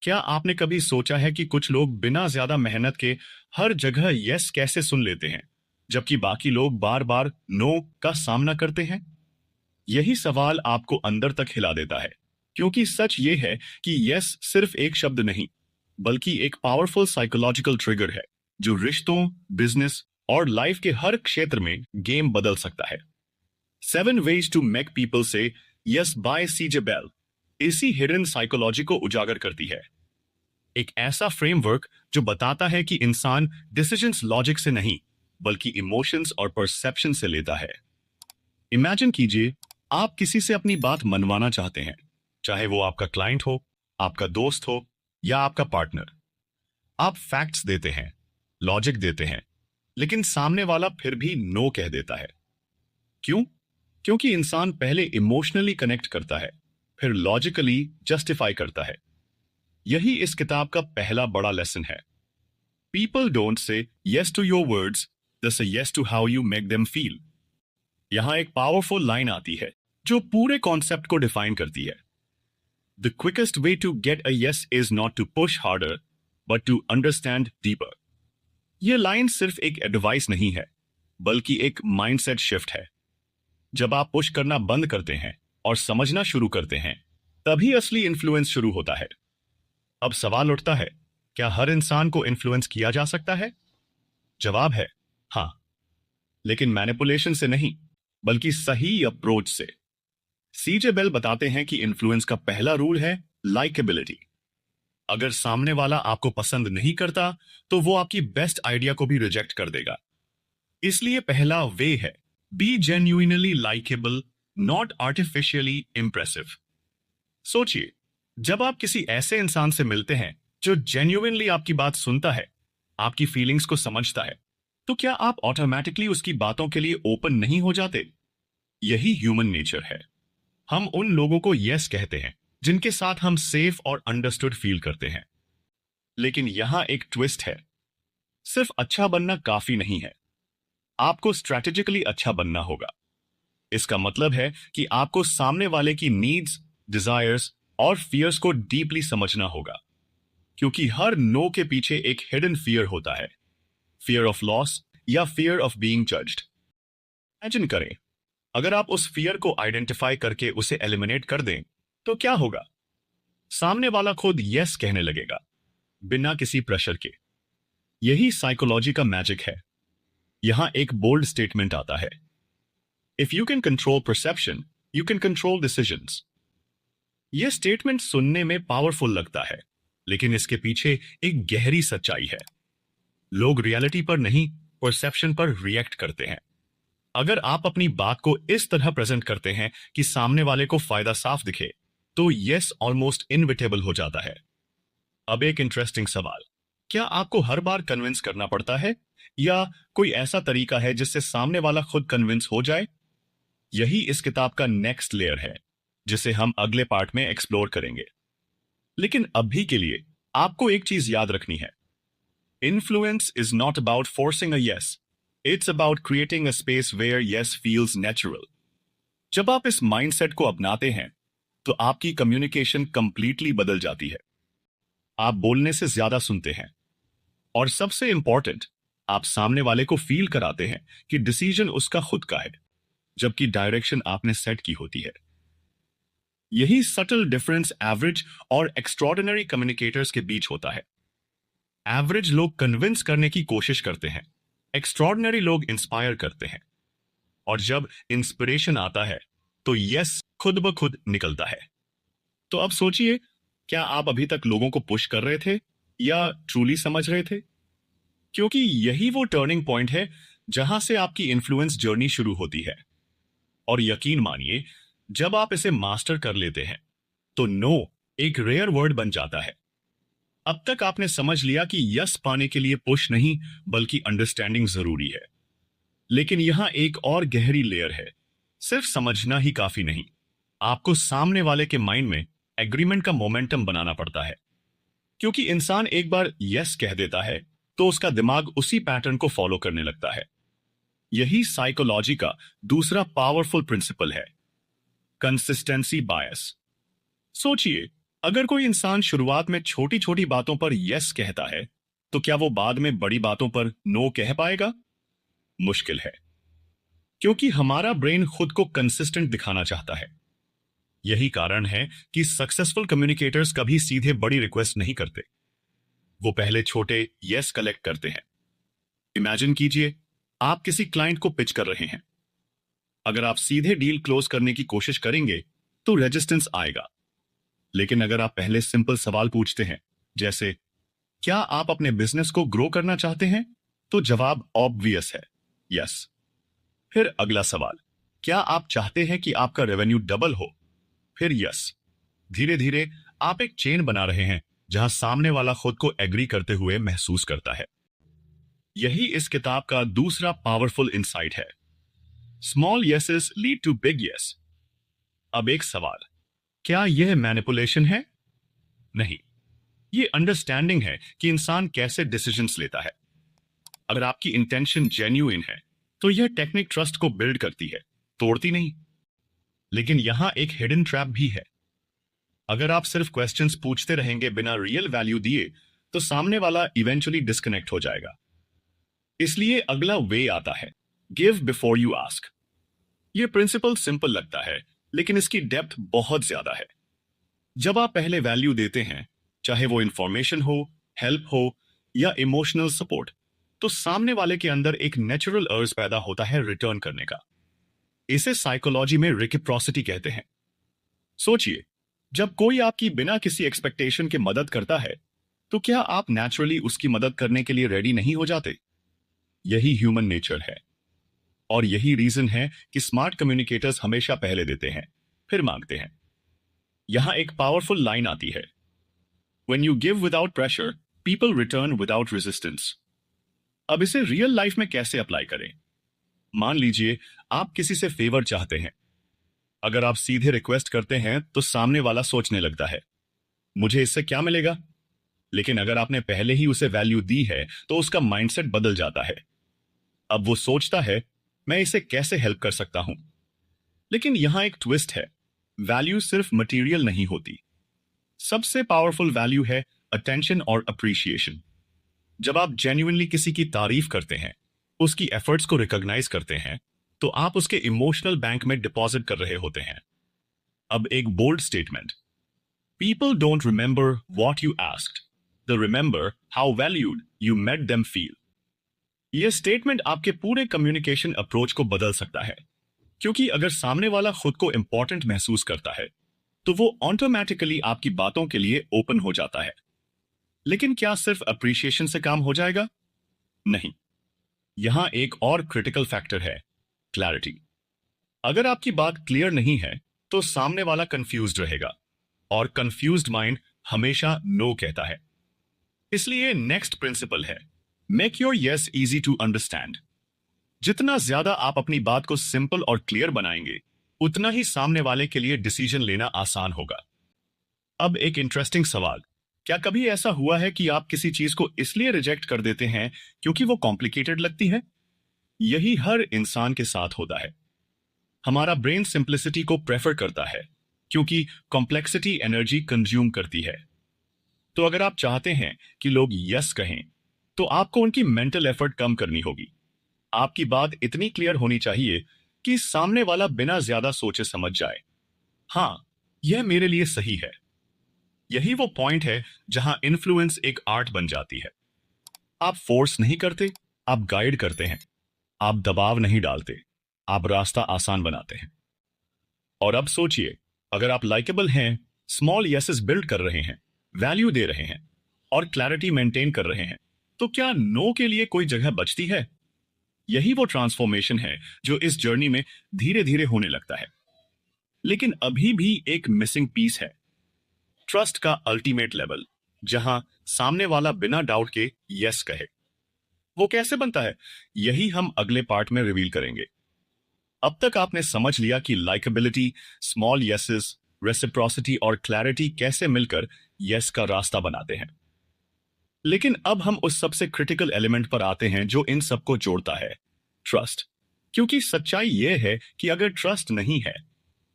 क्या आपने कभी सोचा है कि कुछ लोग बिना ज्यादा मेहनत के हर जगह यस कैसे सुन लेते हैं, जबकि बाकी लोग बार बार नो का सामना करते हैं? यही सवाल आपको अंदर तक हिला देता है, क्योंकि सच ये है कि यस सिर्फ एक शब्द नहीं, बल्कि एक पावरफुल साइकोलॉजिकल ट्रिगर है जो रिश्तों, बिजनेस और लाइफ के हर क्षेत्र में गेम बदल सकता है। 7 ways to make people say yes by CJ Bell इसी हिडन साइकोलॉजी को उजागर करती है। एक ऐसा फ्रेमवर्क जो बताता है कि इंसान डिसीजंस लॉजिक से नहीं, बल्कि इमोशंस और परसेप्शन से लेता है। इमेजिन कीजिए, आप किसी से अपनी बात मनवाना चाहते हैं, चाहे वो आपका क्लाइंट हो, आपका दोस्त हो या आपका पार्टनर। आप फैक्ट्स देते हैं, लॉजिक देते हैं, लेकिन सामने वाला फिर भी नो कह देता है। क्यों? क्योंकि इंसान पहले इमोशनली कनेक्ट करता है, फिर लॉजिकली जस्टिफाई करता है। यही इस किताब का पहला बड़ा लेसन है। People don't say yes to your words, they say yes to how you make them feel. यहां एक पावरफुल लाइन आती है जो पूरे कॉन्सेप्ट को डिफाइन करती है। The quickest way to get a yes is not to push harder, but to understand deeper. यह लाइन सिर्फ एक एडवाइस नहीं है, बल्कि एक माइंडसेट शिफ्ट है। जब आप पुश करना बंद करते हैं और समझना शुरू करते हैं, तभी असली इन्फ्लुएंस शुरू होता है। अब सवाल उठता है, क्या हर इंसान को इन्फ्लुएंस किया जा सकता है? जवाब है हां, लेकिन मैनिपुलेशन से नहीं, बल्कि सही अप्रोच से। सीजे बेल बताते हैं कि इन्फ्लुएंस का पहला रूल है लाइकेबिलिटी। अगर सामने वाला आपको पसंद नहीं करता, तो वो आपकी बेस्ट आइडिया को भी रिजेक्ट कर देगा। इसलिए पहला वे है be genuinely likeable, not artificially impressive. सोचिए, जब आप किसी ऐसे इंसान से मिलते हैं जो जेन्युइनली आपकी बात सुनता है, आपकी फीलिंग्स को समझता है, तो क्या आप ऑटोमेटिकली उसकी बातों के लिए ओपन नहीं हो जाते? यही ह्यूमन नेचर है। हम उन लोगों को यस कहते हैं जिनके साथ हम सेफ और अंडरस्टूड फील करते हैं। लेकिन यहां एक ट्विस्ट है, सिर्फ अच्छा बनना काफी नहीं है, आपको स्ट्रैटेजिकली अच्छा बनना होगा। इसका मतलब है कि आपको सामने वाले की नीड्स, डिजायर्स और फियर्स को डीपली समझना होगा, क्योंकि हर नो के पीछे एक हिडन फियर होता है, फियर ऑफ लॉस या fear of being judged. Imagine करें, अगर आप उस फियर को आइडेंटिफाई करके उसे एलिमिनेट कर दें, तो क्या होगा? सामने वाला खुद यस कहने लगेगा, बिना किसी प्रेशर के। यही साइकोलॉजी का मैजिक है। यहां एक बोल्ड स्टेटमेंट आता है, if you can control perception, you can control decisions. यह स्टेटमेंट सुनने में पावरफुल लगता है, लेकिन इसके पीछे एक गहरी सच्चाई है। लोग रियलिटी पर नहीं, परसेप्शन पर रिएक्ट करते हैं। अगर आप अपनी बात को इस तरह प्रेजेंट करते हैं कि सामने वाले को फायदा साफ दिखे, तो यस ऑलमोस्ट इनविटेबल हो जाता है। अब एक इंटरेस्टिंग सवाल, क्या आपको हर बार कन्विंस करना पड़ता है, या कोई ऐसा तरीका है जिससे सामने वाला खुद कन्विंस हो जाए? यही इस किताब का नेक्स्ट लेयर है, जिसे हम अगले पार्ट में एक्सप्लोर करेंगे। लेकिन अभी के लिए आपको एक चीज याद रखनी है, influence is not about forcing a yes, it's about creating a space where yes feels natural. जब आप इस माइंडसेट को अपनाते हैं, तो आपकी कम्युनिकेशन कंप्लीटली बदल जाती है। आप बोलने से ज्यादा सुनते हैं, और सबसे इंपॉर्टेंट, आप सामने वाले को फील कराते हैं कि डिसीजन उसका खुद का है, जबकि डायरेक्शन आपने सेट की होती है। यही सटल डिफरेंस एवरेज और एक्स्ट्रॉर्डिनरी कम्युनिकेटर्स के बीच होता है। एवरेज लोग कन्विंस करने की कोशिश करते हैं, एक्स्ट्रॉर्डिनरी लोग इंस्पायर करते हैं, और जब इंस्पिरेशन आता है, तो यस खुद ब खुद निकलता है। तो अब सोचिए, क्या आप अभी तक लोगों को पुश कर रहे थे या ट्रूली समझ रहे थे? क्योंकि यही वो टर्निंग पॉइंट है जहां से आपकी इन्फ्लुएंस जर्नी शुरू होती है। और यकीन मानिए, जब आप इसे मास्टर कर लेते हैं, तो नो एक रेयर वर्ड बन जाता है। अब तक आपने समझ लिया कि यस पाने के लिए पुश नहीं, बल्कि अंडरस्टैंडिंग जरूरी है। लेकिन यहां एक और गहरी लेयर है। सिर्फ समझना ही काफी नहीं, आपको सामने वाले के माइंड में एग्रीमेंट का मोमेंटम बनाना पड़ता है। क्योंकि इंसान एक बार यस कह देता है, तो उसका दिमाग उसी पैटर्न को फॉलो करने लगता है। यही साइकोलॉजी का दूसरा पावरफुल प्रिंसिपल है, कंसिस्टेंसी बायस। सोचिए, अगर कोई इंसान शुरुआत में छोटी छोटी बातों पर यस कहता है, तो क्या वो बाद में बड़ी बातों पर नो कह पाएगा? मुश्किल है, क्योंकि हमारा ब्रेन खुद को कंसिस्टेंट दिखाना चाहता है। यही कारण है कि सक्सेसफुल कम्युनिकेटर्स कभी सीधे बड़ी रिक्वेस्ट नहीं करते। वो पहले छोटे यस कलेक्ट करते हैं। इमेजिन कीजिए, आप किसी क्लाइंट को पिच कर रहे हैं। अगर आप सीधे डील क्लोज करने की कोशिश करेंगे तो रेजिस्टेंस आएगा। लेकिन अगर आप पहले सिंपल सवाल पूछते हैं, जैसे क्या आप अपने बिजनेस को ग्रो करना चाहते हैं, तो जवाब ऑब्वियस है, यस। फिर अगला सवाल, क्या आप चाहते हैं कि आपका रेवेन्यू डबल हो? फिर यस। धीरे धीरे आप एक चेन बना रहे हैं जहां सामने वाला खुद को एग्री करते हुए महसूस करता है। यही इस किताब का दूसरा पावरफुल इंसाइट है। Small yeses lead to big yes. अब एक सवाल, क्या यह मैनिपुलेशन है? नहीं, ये अंडरस्टैंडिंग है कि इंसान कैसे डिसीजंस लेता है। अगर आपकी इंटेंशन जेन्युइन है तो यह टेक्निक ट्रस्ट को बिल्ड करती है, तोड़ती नहीं। लेकिन यहां एक हिडन ट्रैप भी है। अगर आप सिर्फ क्वेश्चंस पूछते रहेंगे बिना रियल वैल्यू दिए, तो सामने वाला इवेंचुअली डिस्कनेक्ट हो जाएगा। इसलिए अगला वे आता है, गिव बिफोर यू आस्क। यह प्रिंसिपल सिंपल लगता है, लेकिन इसकी डेप्थ बहुत ज्यादा है। जब आप पहले वैल्यू देते हैं, चाहे वो इंफॉर्मेशन हो, हेल्प हो या इमोशनल सपोर्ट, तो सामने वाले के अंदर एक नेचुरल अर्ज पैदा होता है रिटर्न करने का। इसे साइकोलॉजी में रेसिप्रोसिटी कहते हैं। सोचिए, जब कोई आपकी बिना किसी एक्सपेक्टेशन के मदद करता है, तो क्या आप नेचुरली उसकी मदद करने के लिए रेडी नहीं हो जाते? यही ह्यूमन नेचर है। और यही रीजन है कि स्मार्ट कम्युनिकेटर्स हमेशा पहले देते हैं, फिर मांगते हैं। यहां एक पावरफुल लाइन आती है, When you give without pressure, people return without resistance. अब इसे रियल लाइफ में कैसे अप्लाई करें? मान लीजिए आप किसी से फेवर चाहते हैं। अगर आप सीधे रिक्वेस्ट करते हैं तो सामने वाला सोचने लगता है, मुझे इससे क्या मिलेगा? लेकिन अगर आपने पहले ही उसे वैल्यू दी है तो उसका माइंडसेट बदल जाता है। अब वो सोचता है, मैं इसे कैसे हेल्प कर सकता हूं। लेकिन यहां एक ट्विस्ट है, वैल्यू सिर्फ मटेरियल नहीं होती। सबसे पावरफुल वैल्यू है अटेंशन और अप्रिशिएशन। जब आप जेन्युइनली किसी की तारीफ करते हैं, उसकी एफर्ट्स को रिकॉग्नाइज करते हैं, तो आप उसके इमोशनल बैंक में डिपॉजिट कर रहे होते हैं। अब एक bold statement, people don't remember what you asked, they remember how valued you made them feel. यह स्टेटमेंट आपके पूरे कम्युनिकेशन अप्रोच को बदल सकता है, क्योंकि अगर सामने वाला खुद को इंपॉर्टेंट महसूस करता है तो वो ऑटोमेटिकली आपकी बातों के लिए ओपन हो जाता है। लेकिन क्या सिर्फ अप्रिशिएशन से काम हो जाएगा? नहीं। यहां एक और क्रिटिकल फैक्टर है, क्लैरिटी। अगर आपकी बात क्लियर नहीं है तो सामने वाला कंफ्यूज्ड रहेगा, और कंफ्यूज्ड माइंड हमेशा नो कहता है। इसलिए नेक्स्ट प्रिंसिपल है, make your yes easy to understand. जितना ज्यादा आप अपनी बात को सिंपल और क्लियर बनाएंगे, उतना ही सामने वाले के लिए डिसीजन लेना आसान होगा। अब एक इंटरेस्टिंग सवाल, क्या कभी ऐसा हुआ है कि आप किसी चीज को इसलिए रिजेक्ट कर देते हैं क्योंकि वो कॉम्प्लिकेटेड लगती है? यही हर इंसान के साथ होता है। हमारा ब्रेन सिंप्लिसिटी को प्रेफर करता है, क्योंकि कॉम्प्लेक्सिटी एनर्जी कंज्यूम करती है। तो अगर आप चाहते हैं कि लोग यस कहें, तो आपको उनकी मेंटल एफर्ट कम करनी होगी। आपकी बात इतनी क्लियर होनी चाहिए कि सामने वाला बिना ज्यादा सोचे समझ जाए, हां, यह मेरे लिए सही है। यही वो पॉइंट है जहां इन्फ्लुएंस एक आर्ट बन जाती है। आप फोर्स नहीं करते, आप गाइड करते हैं। आप दबाव नहीं डालते, आप रास्ता आसान बनाते हैं। और अब सोचिए, अगर आप लाइकेबल हैं, स्मॉल यसेस बिल्ड कर रहे हैं, वैल्यू दे रहे हैं और क्लैरिटी मेंटेन कर रहे हैं, तो क्या नो के लिए कोई जगह बचती है? यही वो ट्रांसफॉर्मेशन है जो इस जर्नी में धीरे धीरे होने लगता है। लेकिन अभी भी एक मिसिंग पीस है, ट्रस्ट का अल्टीमेट लेवल, जहां सामने वाला बिना डाउट के यस कहे। वो कैसे बनता है, यही हम अगले पार्ट में रिवील करेंगे। अब तक आपने समझ लिया कि लाइकेबिलिटी, स्मॉल यसेस, रेसिप्रोसिटी और क्लैरिटी कैसे मिलकर यस का रास्ता बनाते हैं। लेकिन अब हम उस सबसे क्रिटिकल एलिमेंट पर आते हैं जो इन सबको जोड़ता है, ट्रस्ट। क्योंकि सच्चाई यह है कि अगर ट्रस्ट नहीं है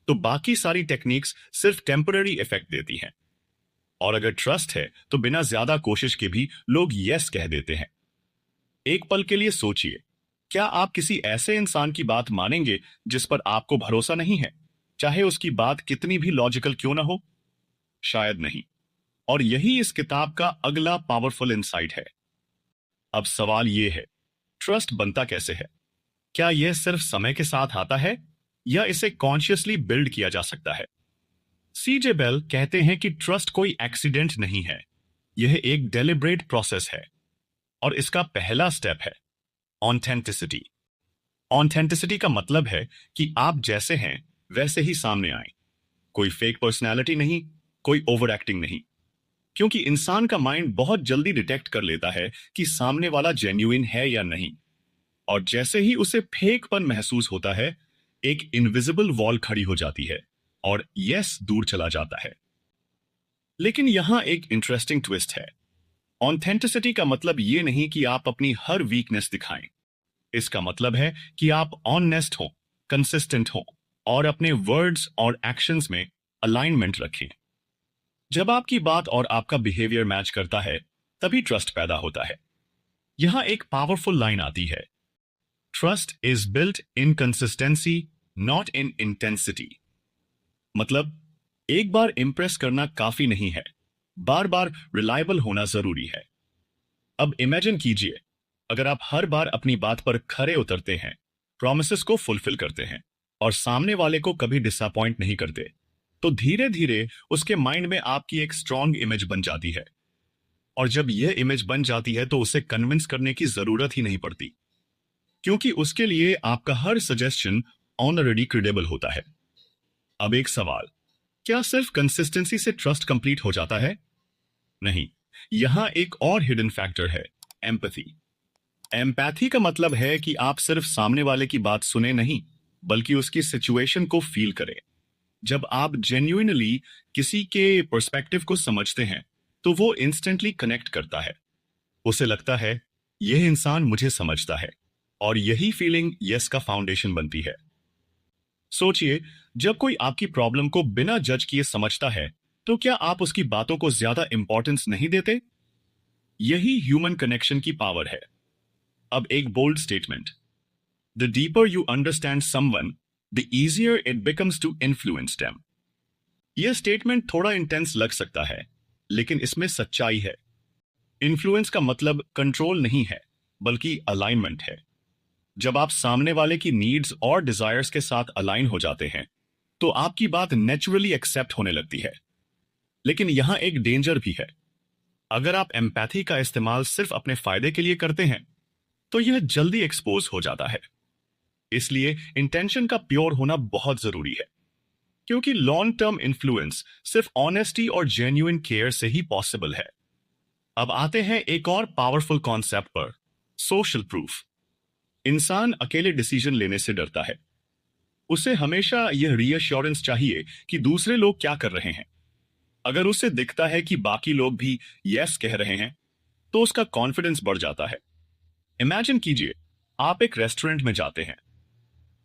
तो बाकी सारी टेक्निक्स सिर्फ टेम्पररी इफेक्ट देती हैं। और अगर ट्रस्ट है तो बिना ज्यादा कोशिश के भी लोग यस कह देते हैं। एक पल के लिए सोचिए, क्या आप किसी ऐसे इंसान की बात मानेंगे जिस पर आपको भरोसा नहीं है, चाहे उसकी बात कितनी भी लॉजिकल क्यों ना हो? शायद नहीं। और यही इस किताब का अगला पावरफुल इंसाइट है। अब सवाल यह है, ट्रस्ट बनता कैसे है? क्या यह सिर्फ समय के साथ आता है या इसे कॉन्शियसली बिल्ड किया जा सकता है? सीजे बेल कहते हैं कि ट्रस्ट कोई एक्सीडेंट नहीं है, यह एक डेलिब्रेट प्रोसेस है। और इसका पहला स्टेप है ऑथेंटिसिटी। ऑथेंटिसिटी का मतलब है कि आप जैसे हैं वैसे ही सामने आए। कोई फेक पर्सनैलिटी नहीं, कोई ओवर एक्टिंग नहीं। क्योंकि इंसान का माइंड बहुत जल्दी डिटेक्ट कर लेता है कि सामने वाला जेन्युइन है या नहीं। और जैसे ही उसे फेकपन महसूस होता है, एक इनविजिबल वॉल खड़ी हो जाती है और यस दूर चला जाता है। लेकिन यहां एक इंटरेस्टिंग ट्विस्ट है। ऑथेंटिसिटी का मतलब यह नहीं कि आप अपनी हर वीकनेस दिखाएं। इसका मतलब है कि आप ऑनेस्ट हो, कंसिस्टेंट हो और अपने वर्ड्स और एक्शंस में अलाइनमेंट रखें। जब आपकी बात और आपका बिहेवियर मैच करता है, तभी ट्रस्ट पैदा होता है। यहां एक पावरफुल लाइन आती है, trust is built in consistency, not in intensity. मतलब एक बार इंप्रेस करना काफी नहीं है, बार बार रिलायबल होना जरूरी है। अब इमेजिन कीजिए, अगर आप हर बार अपनी बात पर खरे उतरते हैं, प्रॉमिसेस को फुलफिल करते हैं और सामने वाले को कभी डिसअपॉइंट नहीं करते, तो धीरे धीरे उसके माइंड में आपकी एक स्ट्रांग इमेज बन जाती है। और जब यह इमेज बन जाती है तो उसे कन्विंस करने की जरूरत ही नहीं पड़ती, क्योंकि उसके लिए आपका हर सजेशन ऑलरेडी क्रेडिबल होता है। अब एक सवाल, क्या सिर्फ कंसिस्टेंसी से ट्रस्ट कंप्लीट हो जाता है? नहीं, यहां एक और हिडन फैक्टर है, एम्पैथी। एम्पैथी का मतलब है कि आप सिर्फ सामने वाले की बात सुने नहीं, बल्कि उसकी सिचुएशन को फील करें। जब आप जेन्युइनली किसी के पर्सपेक्टिव को समझते हैं, तो वो इंस्टेंटली कनेक्ट करता है। उसे लगता है यह इंसान मुझे समझता है, और यही फीलिंग यस का फाउंडेशन बनती है। सोचिए, जब कोई आपकी प्रॉब्लम को बिना जज किए समझता है, तो क्या आप उसकी बातों को ज्यादा इंपॉर्टेंस नहीं देते? यही ह्यूमन कनेक्शन की पावर है। अब एक bold statement, the deeper you understand someone, the easier it becomes to influence them. यह स्टेटमेंट थोड़ा इंटेंस लग सकता है, लेकिन इसमें सच्चाई है। इन्फ्लुएंस का मतलब कंट्रोल नहीं है, बल्कि अलाइनमेंट है। जब आप सामने वाले की नीड्स और डिजायर्स के साथ अलाइन हो जाते हैं, तो आपकी बात नेचुरली एक्सेप्ट होने लगती है। लेकिन यहां एक डेंजर भी है। अगर आप एम्पैथी का इस्तेमाल सिर्फ अपने फायदे के लिए करते हैं, तो यह जल्दी एक्सपोज हो जाता है। इसलिए इंटेंशन का प्योर होना बहुत जरूरी है, क्योंकि लॉन्ग टर्म इन्फ्लुएंस सिर्फ ऑनेस्टी और जेन्युइन केयर से ही पॉसिबल है। अब आते हैं एक और पावरफुल कॉन्सेप्ट पर, सोशल प्रूफ। इंसान अकेले डिसीजन लेने से डरता है। उसे हमेशा यह रीअश्योरेंस चाहिए कि दूसरे लोग क्या कर रहे हैं। अगर उसे दिखता है कि बाकी लोग भी यस कह रहे हैं, तो उसका कॉन्फिडेंस बढ़ जाता है। इमेजिन कीजिए, आप एक रेस्टोरेंट में जाते हैं।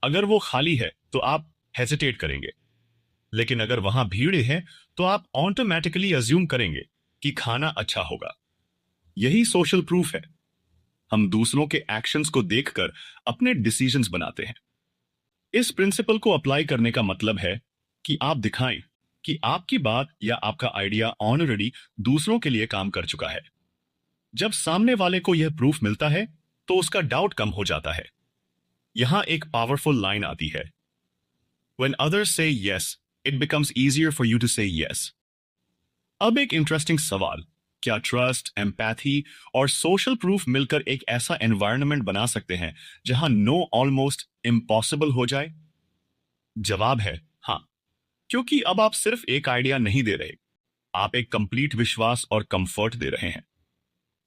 अगर वो खाली है तो आप हेजिटेट करेंगे, लेकिन अगर वहां भीड़ है तो आप ऑटोमेटिकली अज्यूम करेंगे कि खाना अच्छा होगा। यही सोशल प्रूफ है। हम दूसरों के एक्शंस को देखकर अपने डिसीजंस बनाते हैं। इस प्रिंसिपल को अप्लाई करने का मतलब है कि आप दिखाएं कि आपकी बात या आपका आइडिया ऑलरेडी दूसरों के लिए काम कर चुका है। जब सामने वाले को यह प्रूफ मिलता है, तो उसका डाउट कम हो जाता है। यहां एक पावरफुल लाइन आती है, When others say yes, it becomes easier for you to say yes. अब एक इंटरेस्टिंग सवाल, क्या ट्रस्ट, एम्पैथी और सोशल प्रूफ मिलकर एक ऐसा एनवायरनमेंट बना सकते हैं जहां नो ऑलमोस्ट इम्पॉसिबल हो जाए? जवाब है हाँ, क्योंकि अब आप सिर्फ एक आइडिया नहीं दे रहे, आप एक कंप्लीट विश्वास और कंफर्ट दे रहे हैं।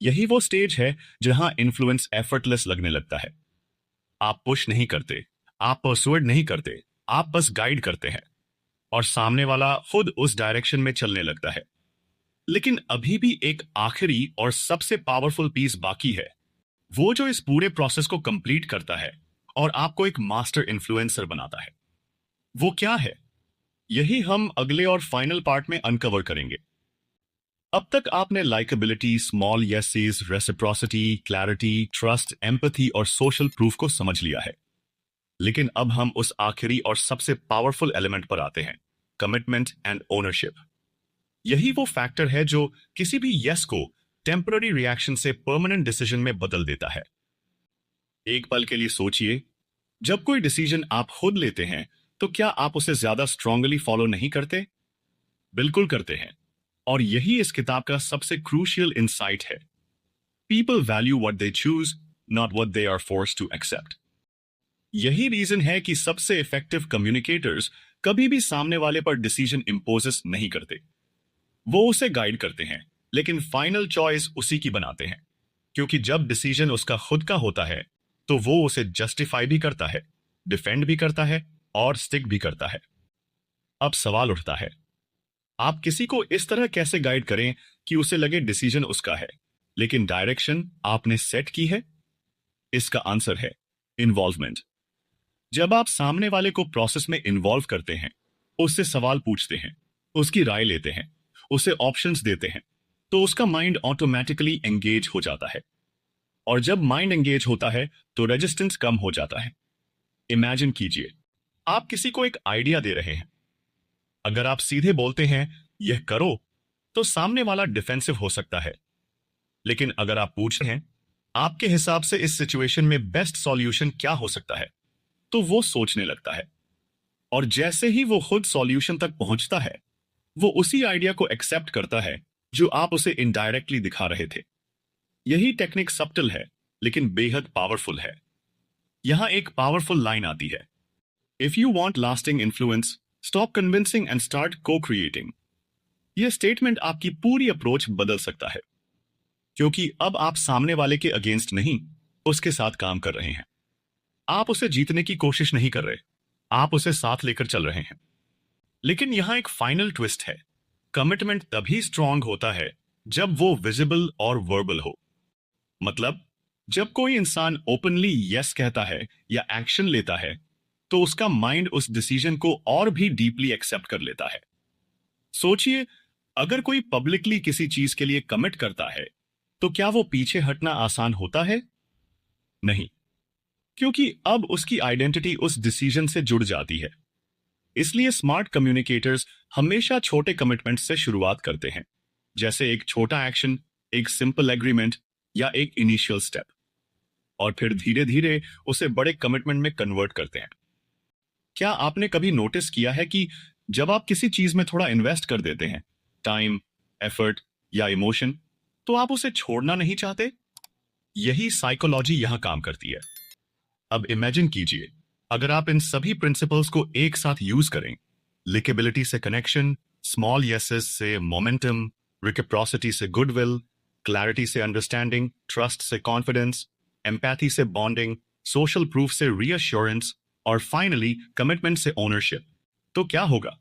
यही वो स्टेज है जहां इन्फ्लुएंस एफर्टलेस लगने लगता है। आप पुश नहीं करते, आप परसुएड नहीं करते, आप बस गाइड करते हैं, और सामने वाला खुद उस डायरेक्शन में चलने लगता है। लेकिन अभी भी एक आखिरी और सबसे पावरफुल पीस बाकी है, वो जो इस पूरे प्रोसेस को कंप्लीट करता है और आपको एक मास्टर इन्फ्लुएंसर बनाता है। वो क्या है? यही हम अगले और फाइनल पार्ट में अनकवर करेंगे। अब तक आपने likeability, small yeses, reciprocity, clarity, trust, empathy और सोशल प्रूफ को समझ लिया है। लेकिन अब हम उस आखिरी और सबसे पावरफुल एलिमेंट पर आते हैं, कमिटमेंट एंड ओनरशिप। यही वो फैक्टर है जो किसी भी यस को टेम्पररी रिएक्शन से परमानेंट डिसीजन में बदल देता है। एक पल के लिए सोचिए, जब कोई डिसीजन आप खुद लेते हैं तो क्या आप उसे ज्यादा स्ट्रांगली फॉलो नहीं करते? बिल्कुल करते हैं। और यही इस किताब का सबसे क्रूशियल इंसाइट है। People value what they choose, not what they are forced to accept. यही रीजन है कि सबसे इफेक्टिव कम्युनिकेटर्स कभी भी सामने वाले पर डिसीजन इंपोजेस नहीं करते। वो उसे गाइड करते हैं, लेकिन फाइनल चॉइस उसी की बनाते हैं। क्योंकि जब डिसीजन उसका खुद का होता है तो वो उसे जस्टिफाई भी करता है, डिफेंड भी करता है और स्टिक भी करता है। अब सवाल उठता है, आप किसी को इस तरह कैसे गाइड करें कि उसे लगे डिसीजन उसका है लेकिन डायरेक्शन आपने सेट की है? इसका आंसर है इन्वॉल्वमेंट। जब आप सामने वाले को प्रोसेस में इन्वॉल्व करते हैं, उससे सवाल पूछते हैं, उसकी राय लेते हैं, उसे ऑप्शंस देते हैं, तो उसका माइंड ऑटोमेटिकली एंगेज हो जाता है। और जब माइंड एंगेज होता है तो रेजिस्टेंस कम हो जाता है। इमेजिन कीजिए, आप किसी को एक आइडिया दे रहे हैं। अगर आप सीधे बोलते हैं यह करो, तो सामने वाला डिफेंसिव हो सकता है। लेकिन अगर आप पूछते हैं आपके हिसाब से इस सिचुएशन में बेस्ट सॉल्यूशन क्या हो सकता है, तो वो सोचने लगता है। और जैसे ही वो खुद सॉल्यूशन तक पहुंचता है, वो उसी आइडिया को एक्सेप्ट करता है जो आप उसे इनडायरेक्टली दिखा रहे थे। यही टेक्निक सब्टल है लेकिन बेहद पावरफुल है। यहां एक पावरफुल लाइन आती है, if you want lasting influence, stop convincing and start को क्रिएटिंग। यह स्टेटमेंट आपकी पूरी अप्रोच बदल सकता है, क्योंकि अब आप सामने वाले के अगेंस्ट नहीं, उसके साथ काम कर रहे हैं। आप उसे जीतने की कोशिश नहीं कर रहे, आप उसे साथ लेकर चल रहे हैं। लेकिन यहां एक फाइनल ट्विस्ट है, कमिटमेंट तभी स्ट्रांग होता है जब वो विजिबल और वर्बल हो। मतलब, जब कोई इंसान ओपनली यस कहता है या एक्शन लेता है, तो उसका माइंड उस डिसीजन को और भी डीपली एक्सेप्ट कर लेता है। सोचिए, अगर कोई पब्लिकली किसी चीज के लिए कमिट करता है, तो क्या वो पीछे हटना आसान होता है? नहीं, क्योंकि अब उसकी आइडेंटिटी उस डिसीजन से जुड़ जाती है। इसलिए स्मार्ट कम्युनिकेटर्स हमेशा छोटे कमिटमेंट से शुरुआत करते हैं, जैसे एक छोटा एक्शन, एक सिंपल एग्रीमेंट या एक इनिशियल स्टेप, और फिर धीरे धीरे उसे बड़े कमिटमेंट में कन्वर्ट करते हैं। क्या आपने कभी नोटिस किया है कि जब आप किसी चीज में थोड़ा इन्वेस्ट कर देते हैं, टाइम, एफर्ट या इमोशन, तो आप उसे छोड़ना नहीं चाहते? यही साइकोलॉजी यहां काम करती है। अब इमेजिन कीजिए, अगर आप इन सभी प्रिंसिपल्स को एक साथ यूज करें, लिकेबिलिटी से कनेक्शन, स्मॉल येसेस से मोमेंटम, रिसिप्रोसिटी से गुडविल, क्लैरिटी से अंडरस्टैंडिंग, ट्रस्ट से कॉन्फिडेंस, एम्पैथी से बॉन्डिंग, सोशल प्रूफ से रीअश्योरेंस और फाइनली कमिटमेंट से ओनरशिप, तो क्या होगा?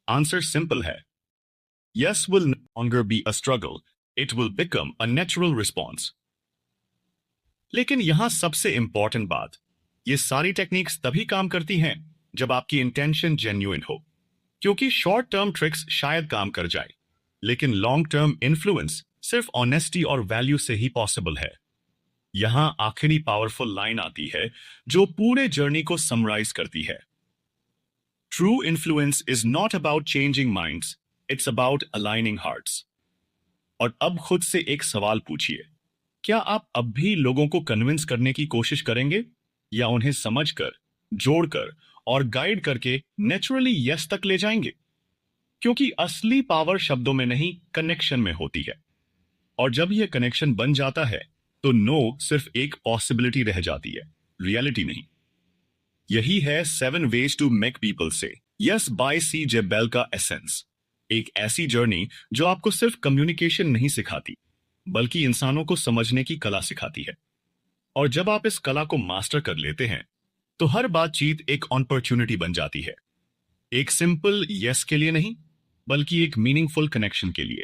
आंसर सिंपल है, yes will no longer be a struggle, it will become a natural response. लेकिन यहां सबसे इंपॉर्टेंट बात, ये सारी टेक्निक्स तभी काम करती हैं जब आपकी इंटेंशन जेन्युइन हो। क्योंकि शॉर्ट टर्म ट्रिक्स शायद काम कर जाए, लेकिन लॉन्ग टर्म इन्फ्लुएंस सिर्फ ऑनेस्टी और वैल्यू से ही पॉसिबल है। यहां आखिरी पावरफुल लाइन आती है जो पूरे जर्नी को समराइज करती है, true influence is not about changing minds, it's about aligning hearts. और अब खुद से एक सवाल पूछिए, क्या आप अब भी लोगों को कन्विंस करने की कोशिश करेंगे, या उन्हें समझकर, जोड़कर और गाइड करके नेचुरली यस तक ले जाएंगे? क्योंकि असली पावर शब्दों में नहीं, कनेक्शन में होती है। और जब यह कनेक्शन बन जाता है तो नो सिर्फ एक पॉसिबिलिटी रह जाती है, रियलिटी नहीं। यही है 7 वेज टू मेक पीपल से यस बाय सी जे बेल का एसेंस। एक ऐसी जर्नी जो आपको सिर्फ कम्युनिकेशन नहीं सिखाती, बल्कि इंसानों को समझने की कला सिखाती है। और जब आप इस कला को मास्टर कर लेते हैं, तो हर बातचीत एक अपॉर्चुनिटी बन जाती है, एक सिंपल यस के लिए नहीं, बल्कि एक मीनिंगफुल कनेक्शन के लिए।